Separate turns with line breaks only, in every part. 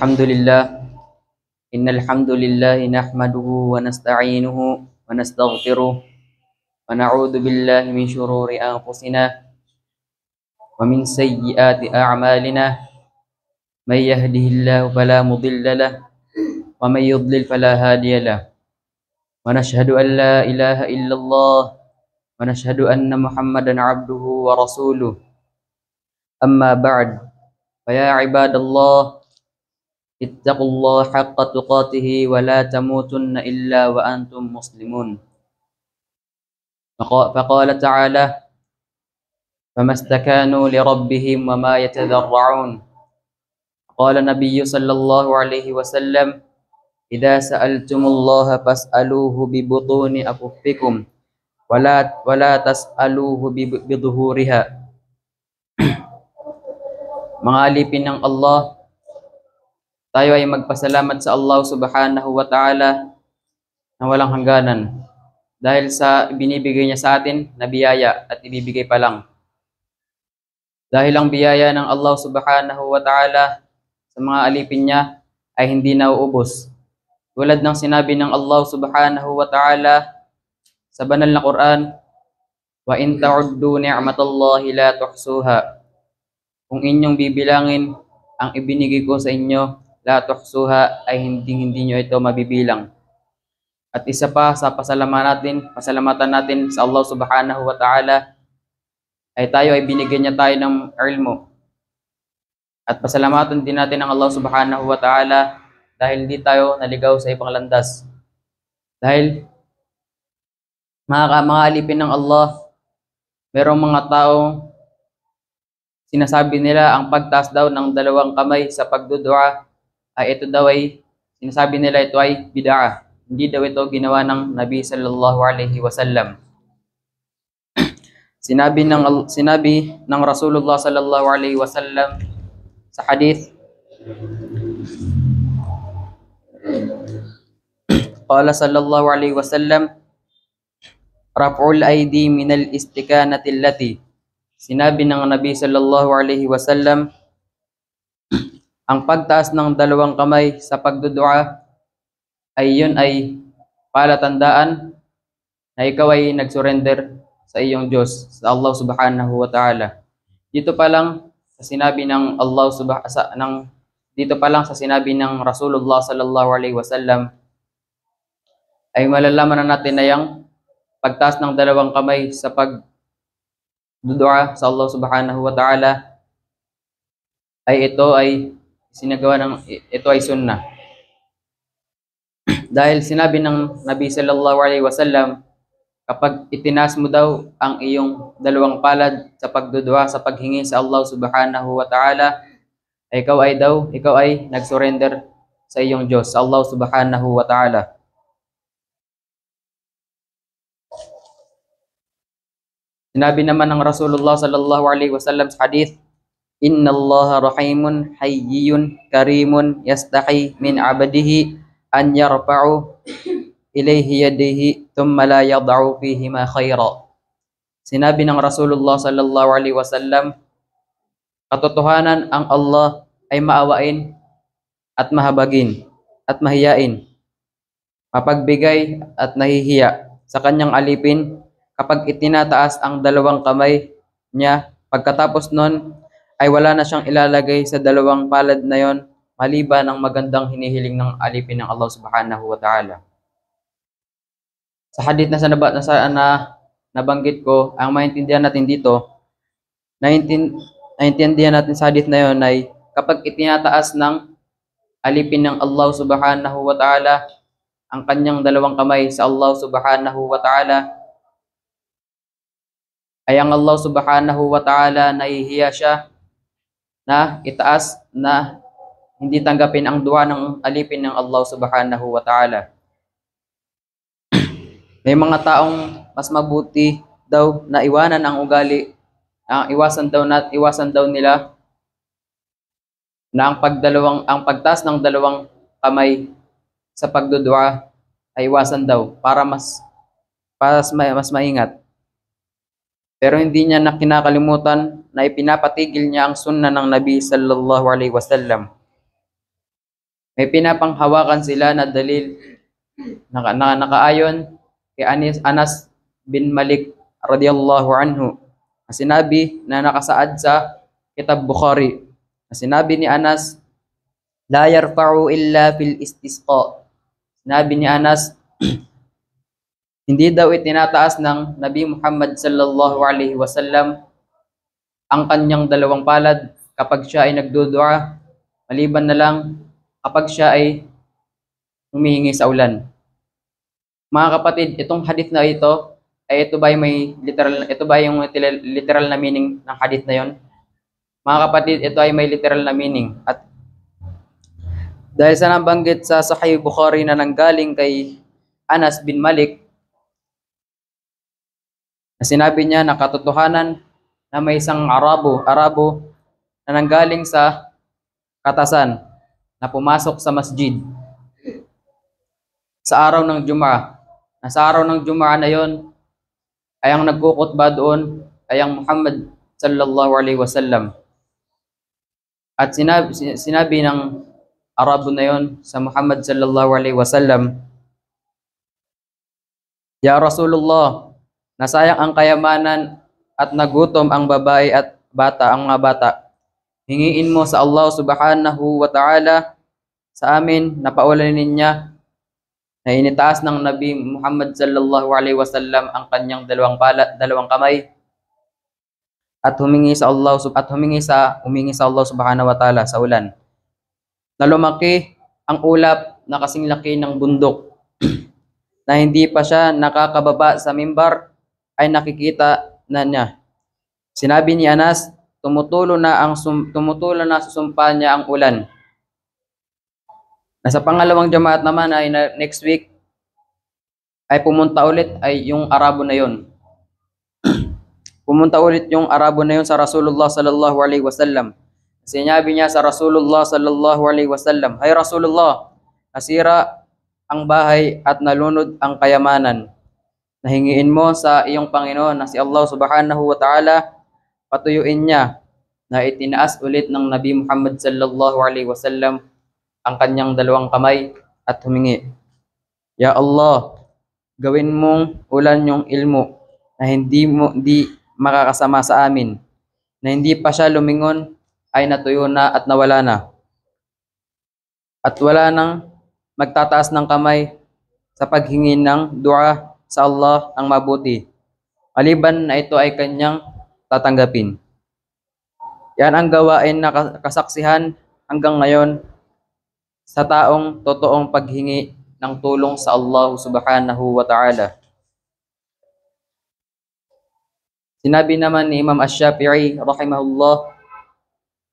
الحمد لله إن الحمد لله نحمده ونستعينه ونستغفره ونعوذ بالله من شرور أنفسنا ومن سيئات أعمالنا من يهده الله فلا مضل له ومن يضلل فلا هادي له ونشهد أن لا إله إلا الله ونشهد أن محمدا عبده ورسوله أما بعد فيا عباد الله اتقوا الله حق تقاته ولا تموتن إلا وأنتم مسلمون فقال تعالى فما استكانوا لربهم وما يتذرعون قال النبي صلى الله عليه وسلم إذا سألتم الله فاسألوه ببطون أكفكم ولا تسألوه بظهورها. Mga alipin ng Allah, tayo ay magpasalamat sa Allah subhanahu wa ta'ala na walang hangganan dahil sa binibigay niya sa atin na biyaya at ibibigay pa lang. Dahil ang biyaya ng Allah subhanahu wa ta'ala sa mga alipin niya ay hindi nauubos. Tulad ng sinabi ng Allah subhanahu wa ta'ala sa banal na Quran, wa in ta'uddu ni'matallahi la tuhsuha. Kung inyong bibilangin ang ibinigay ko sa inyo, la tuhsuha ay hindi nyo ito mabibilang. At isa pa sa pasalamatan natin sa Allah subhanahu wa ta'ala ay tayo ay binigyan niya tayo ng ilmu. At pasalamatan din natin ang Allah subhanahu wa ta'ala dahil hindi tayo naligaw sa ibang landas. Dahil mga alipin ng Allah, merong mga taong sinasabi nila ang pagtaas daw ng dalawang kamay sa pagdudua ay ito daw ay sinasabi nila ito ay bid'ah. Hindi daw ito ginawa ng Nabi sallallahu alaihi wasallam. Sinabi ng Rasulullah sallallahu alaihi wasallam sa hadith, qala sallallahu alaihi wasallam, raf'ul aidi minal istikanati allati. Sinabi ng Nabi sallallahu alaihi wasallam, ang pagtaas ng dalawang kamay sa pagdudua ay yun ay palatandaan na ikaw ay nagsurrender sa iyong Diyos, sa Allah subhanahu wa ta'ala. Dito pa lang sa sinabi ng sinabi ng Rasulullah sallallahu alaihi wasallam ay malalaman na natin na yung pagtaas ng dalawang kamay sa pagdudua sa Allah subhanahu wa ta'ala ay ito ay sunnah. Dahil sinabi ng Nabi sallallahu alaihi wasallam, kapag itinaas mo daw ang iyong dalawang palad sa pagdudua, sa paghingi sa Allah subhanahu wa ta'ala, ikaw ay nagsurrender sa iyong Diyos, sa Allah subhanahu wa ta'ala. Sinabi naman ng Rasulullah sallallahu alaihi wasallam sa hadith, inna Allaha rahimun hayyun karimun yastahi min abadihi an yarfa'u ilayhi yadihi thumma la yad'u fihi ma khayra. Sinabi ng Rasulullah sallallahu alaihi wasallam, katotohanan ang Allah ay maawain at mahabagin at mahiyain, mapagbigay at nahihiya sa kanyang alipin kapag itinataas ang dalawang kamay niya. Pagkatapos nun ay wala na siyang ilalagay sa dalawang palad na yon maliban ang magandang hinihiling ng alipin ng Allah subhanahu wa ta'ala. Sa hadith na nabanggit ko, ang maintindihan natin dito, naintindihan natin sa hadith na yon ay kapag itinataas ng alipin ng Allah subhanahu wa ta'ala ang kanyang dalawang kamay sa Allah subhanahu wa ta'ala, ay ang Allah subhanahu wa ta'ala nahihiya siya na itaas na hindi tanggapin ang dua ng alipin ng Allah subhanahu wa ta'ala. May mga taong mas mabuti daw na iwanan ang ugali, iwasan daw nila na ang pagtaas ng dalawang kamay sa pagdudua ay iwasan daw para mas maingat. Pero hindi niya na kinakalimutan na ipinapatigil niya ang sunnah ng Nabi sallallahu alaihi wasallam. May pinapanghawakan sila na dalil na nakaayon kay Anas bin Malik radiyallahu anhu. Na sinabi na nakasaad sa Kitab Bukhari. Na sinabi ni Anas, la yarfa'u illa fil istisqa. Sinabi ni Anas, hindi daw itinataas ng Nabi Muhammad sallallahu alaihi wasallam ang kanyang dalawang palad kapag siya ay nagdudua, maliban na lang kapag siya ay humihingi sa ulan. Mga kapatid, itong hadith na ito, ay ito ba yung literal na meaning ng hadith na yon? Mga kapatid, ito ay may literal na meaning. At dahil sa nabanggit sa Sahih Bukhari na nanggaling kay Anas bin Malik, na sinabi niya na katotohanan na may isang Arabo na nanggaling sa katasan na pumasok sa masjid sa araw ng Jum'ah. Na sa araw ng Jum'ah na yon ay ang nagkukutba doon ay ang Muhammad sallallahu alaihi wasallam. At sinabi ng Arabo na yon sa Muhammad sallallahu alaihi wasallam, Ya Rasulullah, nasayang ang kayamanan at nagutom ang babae at mga bata. Hingiin mo sa Allah subhanahu wa ta'ala sa amin na paulanin niya na initaas ng Nabi Muhammad sallallahu alaihi wasallam ang kanyang dalawang kamay at humingi sa Allah subhanahu wa ta'ala sa ulan. Na lumaki ang ulap na kasing laki ng bundok na hindi pa siya nakakababa sa mimbar ay nakikita na niya. Sinabi ni Anas, tumutulo na sa sumpa niya ang ulan. Nasa pangalawang jamaat naman ay next week ay pumunta ulit ay yung Arabo na yon. Pumunta ulit yung Arabo na yon sa Rasulullah sallallahu alaihi wasallam. Sinabi niya sa Rasulullah sallallahu alaihi wasallam, Hay Rasulullah, nasira ang bahay at nalunod ang kayamanan. Nahingiin mo sa iyong Panginoon na si Allah subhanahu wa ta'ala patuyuin niya na itinaas ulit ng Nabi Muhammad sallallahu alaihi wasallam ang kanyang dalawang kamay at humingi, Ya Allah, gawin mong ulan yung ilmo na hindi makakasama sa amin, na hindi pa siya lumingon ay natuyo na at nawala na. At wala nang magtataas ng kamay sa paghingi ng dua sa Allah ang mabuti, maliban na ito ay kanyang tatanggapin. Yan ang gawain na kasaksihan hanggang ngayon sa taong totoong paghingi ng tulong sa Allah subhanahu wa ta'ala. Sinabi naman ni Imam Ash-Shafi'i rahimahullah,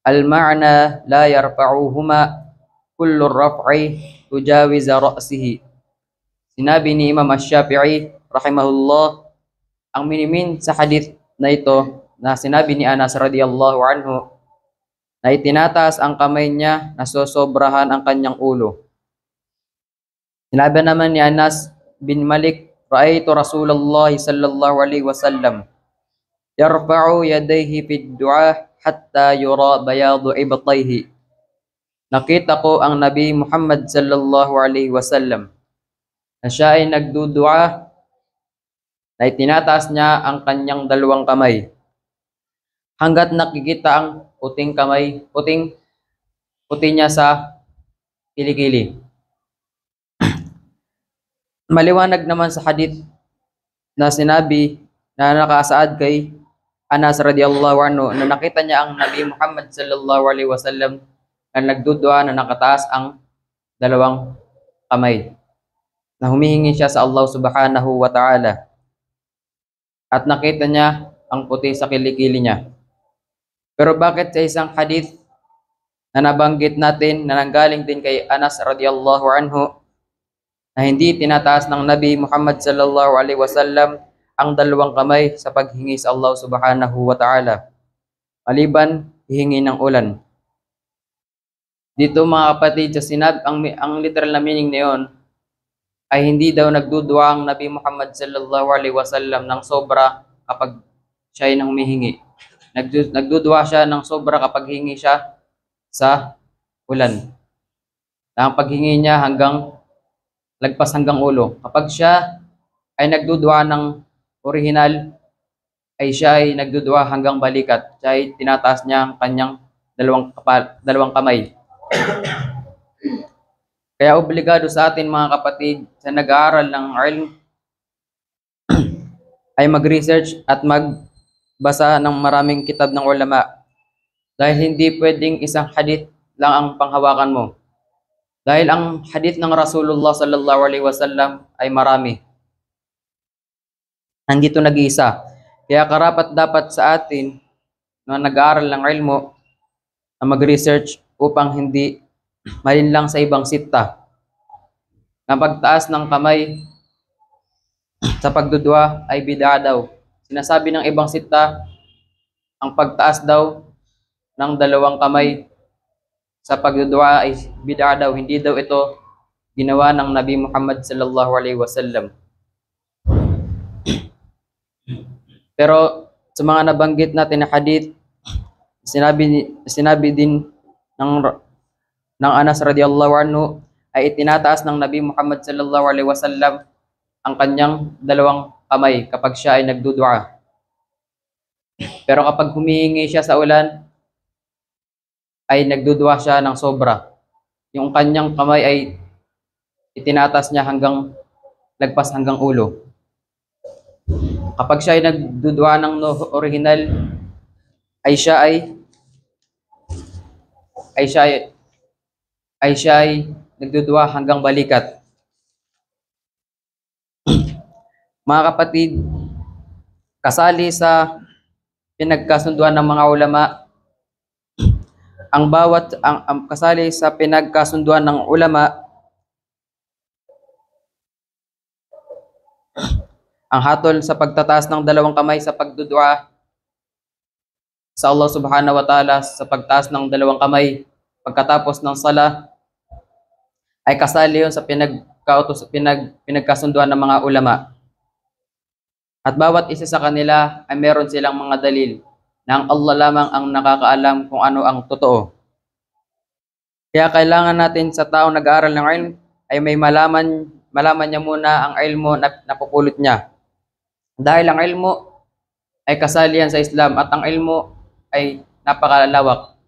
Al-ma'na la yarfa'uhuma kullu raf'i tujawiza ra'sihi. Sinabi ni Imam Ash-Shafi'i rahimahullah, ang minimin sa hadith na ito na sinabi ni Anas radiyallahu anhu na itinataas ang kamay niya na sosobrahan ang kanyang ulo. Sinabi naman ni Anas bin Malik, Ra'aytu Rasulullah sallallahu alaihi wasallam yarfa'u yadayhi fid du'a hatta yura bayadu ibtayhi. Nakita ko ang Nabi Muhammad sallallahu alaihi wasallam na siya ay nagdudua na itinataas niya ang kanyang dalawang kamay hanggat nakikita ang puti niya sa kilikili. Maliwanag naman sa hadith na sinabi na nakasaad kay Anas radiyallahu anhu na nakita niya ang Nabi Muhammad sallallahu alaihi wasallam na nagdudua na nakataas ang dalawang kamay, na humihingi siya sa Allah subhanahu wa ta'ala at nakita niya ang puti sa kilikili niya. Pero bakit sa isang hadith na nabanggit natin na nanggaling din kay Anas radiyallahu anhu na hindi tinataas ng Nabi Muhammad sallallahu alaihi wasallam ang dalawang kamay sa paghingi sa Allah subhanahu wa ta'ala, maliban hihingi ng ulan? Dito mga kapatid, sa ang literal na meaning na yun ay hindi daw nagdudua ang Nabi Muhammad sallallahu alaihi wasallam ng sobra kapag siya ay humihingi. Nagdudua siya ng sobra kapag hingi siya sa ulan. na ang paghingi niya lagpas hanggang ulo. Kapag siya ay nagdudua ng original, ay siya ay nagdudua hanggang balikat. Siya ay tinataas niya ang kanyang dalawang kamay. Kaya obligado sa atin mga kapatid sa nag-aaral ng ilm ay mag-research at magbasa ng maraming kitab ng ulama. Dahil hindi pwedeng isang hadith lang ang panghawakan mo. Dahil ang hadith ng Rasulullah sallallahu alaihi wasallam ay marami. Nandito nag-iisa. Kaya karapat dapat sa atin na nag-aaral ng ilmo na mag-research upang hindi malinlang sa ibang sita. Na pagtaas ng kamay sa pagdudua ay bid'a daw. Sinasabi ng ibang sita, ang pagtaas daw ng dalawang kamay sa pagdudua ay bid'a daw. Hindi daw ito ginawa ng Nabi Muhammad sallallahu alaihi wasallam. Pero sa mga nabanggit natin na hadith, sinabi din ng Anas radhiyallahu anhu ay itinataas ng Nabi Muhammad sallallahu alaihi wasallam ang kanyang dalawang kamay kapag siya ay nagdudua. Pero kapag humihingi siya sa ulan, ay nagdudua siya ng sobra. Yung kanyang kamay ay itinatas niya lagpas hanggang ulo. Kapag siya ay nagdudua ng original, ay siya ay nagdudua hanggang balikat. Mga kapatid, kasali sa pinagkasunduan ng mga ulama, ang kasali sa pinagkasunduan ng ulama ang hatol sa pagtataas ng dalawang kamay sa pagdudua sa Allah subhanahu wa ta'ala, sa pagtaas ng dalawang kamay pagkatapos ng sala, ay kasali yun sa pinagkasunduan ng mga ulama. At bawat isa sa kanila ay meron silang mga dalil na ang Allah lamang ang nakakaalam kung ano ang totoo. Kaya kailangan natin sa taong nag-aaral ng ilm ay may malaman niya muna ang ilmo na napupulot niya. Dahil ang ilmo ay kasalihan sa Islam at ang ilmo ay napakalawak.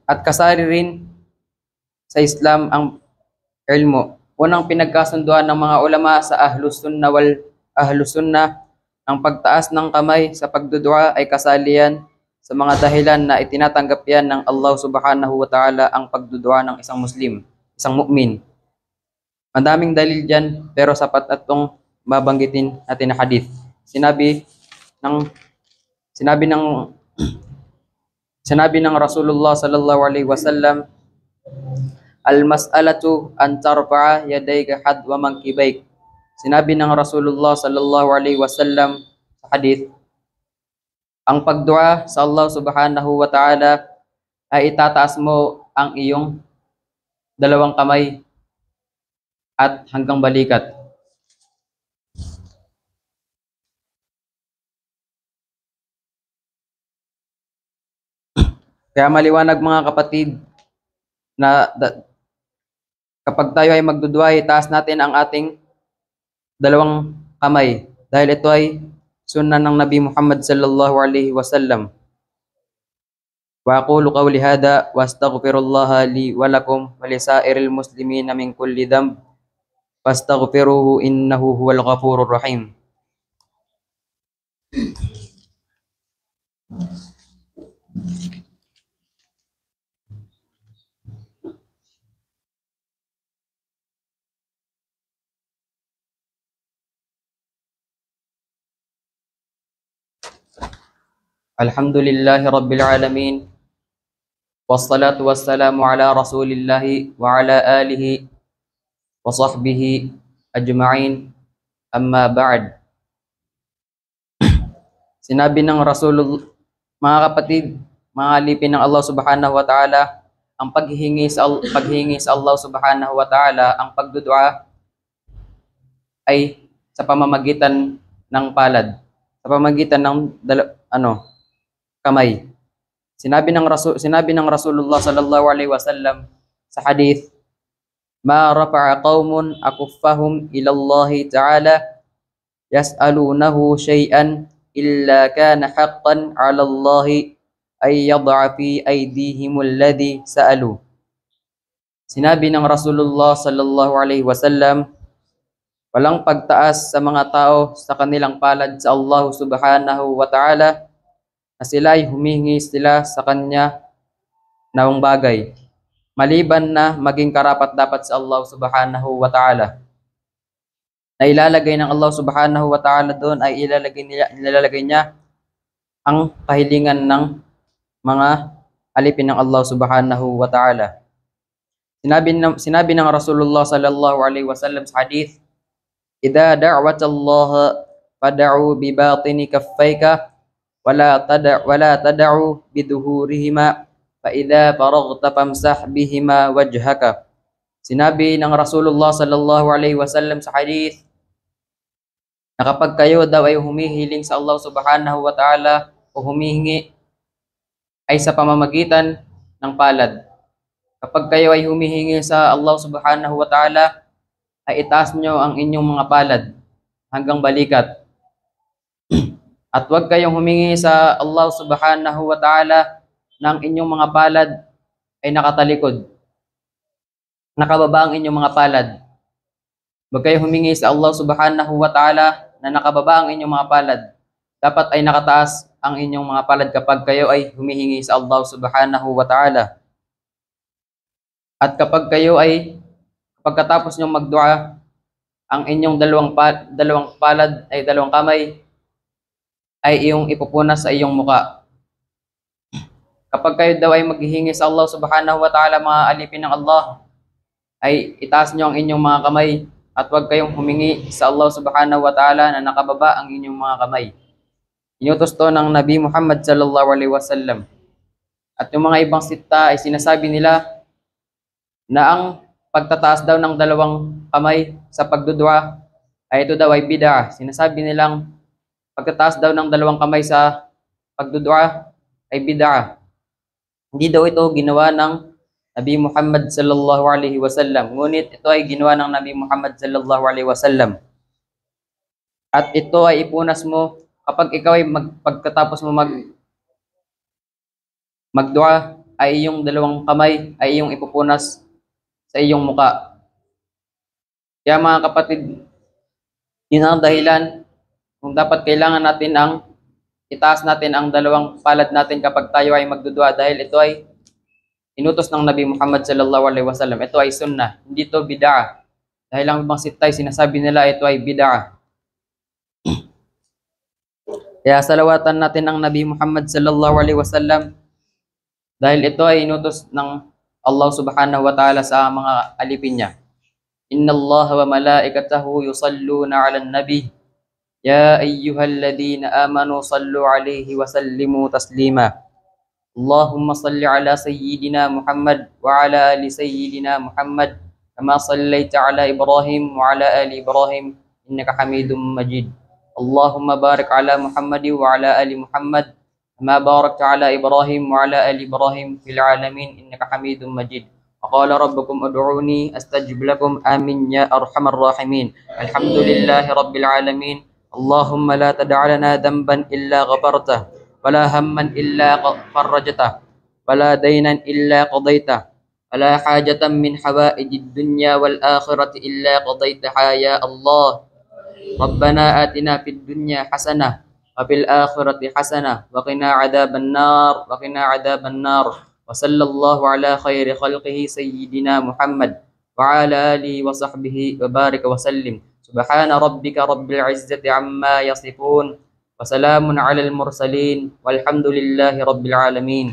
At kasali rin sa Islam ang ilmo. Unang pinagkasunduan ng mga ulama sa Ahlus Sunnah ang pagtaas ng kamay sa pagdudua ay kasalian sa mga dahilan na itinatanggap yan ng Allah subhanahu wa ta'ala ang pagdudua ng isang Muslim, isang mu'min. Madaming dalil dyan, pero sapat atong babanggitin natin na hadith. Sinabi ng Rasulullah sallallahu alaihi wasallam, al-mas'alatu an tarfa'a yadayka hadwa mankibayk. Sinabi ng Rasulullah sallallahu alaihi wasallam sa hadith, ang pagdua sa Allah subhanahu wa ta'ala ay itataas mo ang iyong dalawang kamay at hanggang balikat. Kaya maliwanag mga kapatid na kapag tayo ay magdudua, itaas natin ang ating dalawang kamay dahil ito ay sunnah ng Nabi Muhammad sallallahu alaihi wasallam. Wa aqulu qawli hadha wa astaghfirullaha li wa lakum wa lisairil muslimina min kulli dhanb fastaghfiruhu innahu huwal ghafurur rahim. Alhamdulillahi rabbil alamin, wassalatu wassalamu ala rasulillahi wa ala alihi wa sahbihi ajma'in, amma ba'd. Sinabi ng Rasulullah, mga kapatid, mga alipin ng Allah subhanahu wa ta'ala, ang paghihingi sa Allah subhanahu wa ta'ala, ang pagdudua ay sa pamamagitan ng palad, sa pamamagitan ng kamay. Sinabi ng Rasulullah sallallahu alaihi wasallam sa hadith, "Ma rafa'a qaumun akuffahum ila Allah ta'ala yas'alunahu shay'an illa kana haqqan 'ala Allah ay yad'a fi aydihim alladhi sa'alu." Sinabi ng Rasulullah sallallahu alaihi wasallam, walang pagtaas sa mga tao sa kanilang palad sa Allah subhanahu wa ta'ala na sila ay humingi sila sa kanya ng bagay, maliban na maging karapat-dapat sa Allah subhanahu wa ta'ala. Na ilalagay ng Allah subhanahu wa ta'ala doon ay ilalagay niya ang kahilingan ng mga alipin ng Allah subhanahu wa ta'ala. Sinabi ng Rasulullah sallallahu alaihi wasallam sa hadith, "Idza da'wata Allah fad'u bi batini kaffayka wala tad'u biduhurihima fa idza faraghta famsah bihima wajhaka." Sinabi ng Rasulullah sallallahu alaihi wasallam sa hadith na kapag kayo daw ay humihiling sa Allah subhanahu wa ta'ala o humihingi ay sa pamamagitan ng palad. Kapag kayo ay humihingi sa Allah subhanahu wa ta'ala ay itaas nyo ang inyong mga palad hanggang balikat. At huwag kayong humingi sa Allah subhanahu wa ta'ala ng inyong mga palad ay nakatalikod. Nakababa ang inyong mga palad. Huwag kayong humingi sa Allah subhanahu wa ta'ala na nakababa ang inyong mga palad. Dapat ay nakataas ang inyong mga palad kapag kayo ay humihingi sa Allah subhanahu wa ta'ala. At kapag kayo ay pagkatapos nyo magdua, ang inyong dalawang palad ay dalawang kamay ay iyong ipupunas sa iyong muka. Kapag kayo daw ay maghihingi sa Allah subhanahu wa ta'ala, mga alipin ng Allah, ay itaas nyo ang inyong mga kamay at huwag kayong humingi sa Allah subhanahu wa ta'ala na nakababa ang inyong mga kamay. Inutos to ng Nabi Muhammad sallallahu alaihi wasallam. At yung mga ibang sita ay sinasabi nila na ang pagtataas daw ng dalawang kamay sa pagdudua ay ito daw ay bid'ah. Sinasabi nilang pagtataas daw ng dalawang kamay sa pagdudua ay bid'ah. Hindi daw ito ginawa ng Nabi Muhammad sallallahu alaihi wasallam. Ngunit ito ay ginawa ng Nabi Muhammad sallallahu alaihi wasallam. At ito ay ipunas mo kapag ikaw ay pagkatapos mo magdua ay iyong dalawang kamay ay iyong ipupunas sa iyong muka. Kaya mga kapatid, yun ang dahilan kung dapat kailangan natin itaas natin ang dalawang palad natin kapag tayo ay magdudua, dahil ito ay inutos ng Nabi Muhammad sallallahu alaihi wasallam. Ito ay sunnah, hindi ito bid'ah. Dahil ang ibang sitay sinasabi nila ito ay bid'ah. Kaya salawatan natin ang Nabi Muhammad sallallahu alaihi wasallam dahil ito ay inutos ng Allah subhanahu wa ta'ala sa mga alipin niya. Inna Allah wa malaikatahu yusalluna 'alan nabi ya ayyuhalladhina amanu sallu 'alaihi wa sallimu taslima. Allahumma salli 'ala sayyidina Muhammad wa 'ala ali sayyidina Muhammad kama sallaita 'ala Ibrahim wa 'ala ali Ibrahim innaka Hamidum Majid. Allahumma barik 'ala Muhammad wa 'ala ali Muhammad kama barakta 'ala Ibrahim wa 'ala ali Ibrahim fil 'alamin innaka Hamidum Majid. وقال ربكم ادعوني استجب لكم آمين يا أرحم الراحمين. الحمد لله رب العالمين. اللهم لا تدع لنا ذنبا إلا غفرته ولا هما إلا فرجته ولا دينا إلا قضيته ولا حاجة من حوائج الدنيا والآخرة إلا قضيتها يا الله. ربنا آتنا في الدنيا حسنة وفي الآخرة حسنة وقنا عذاب النار وصلى الله على خير خلقه سيدنا محمد وعلى آله وصحبه وبارك وسلم. سبحان ربك رب العزة عما يصفون وسلام على المرسلين والحمد لله رب العالمين.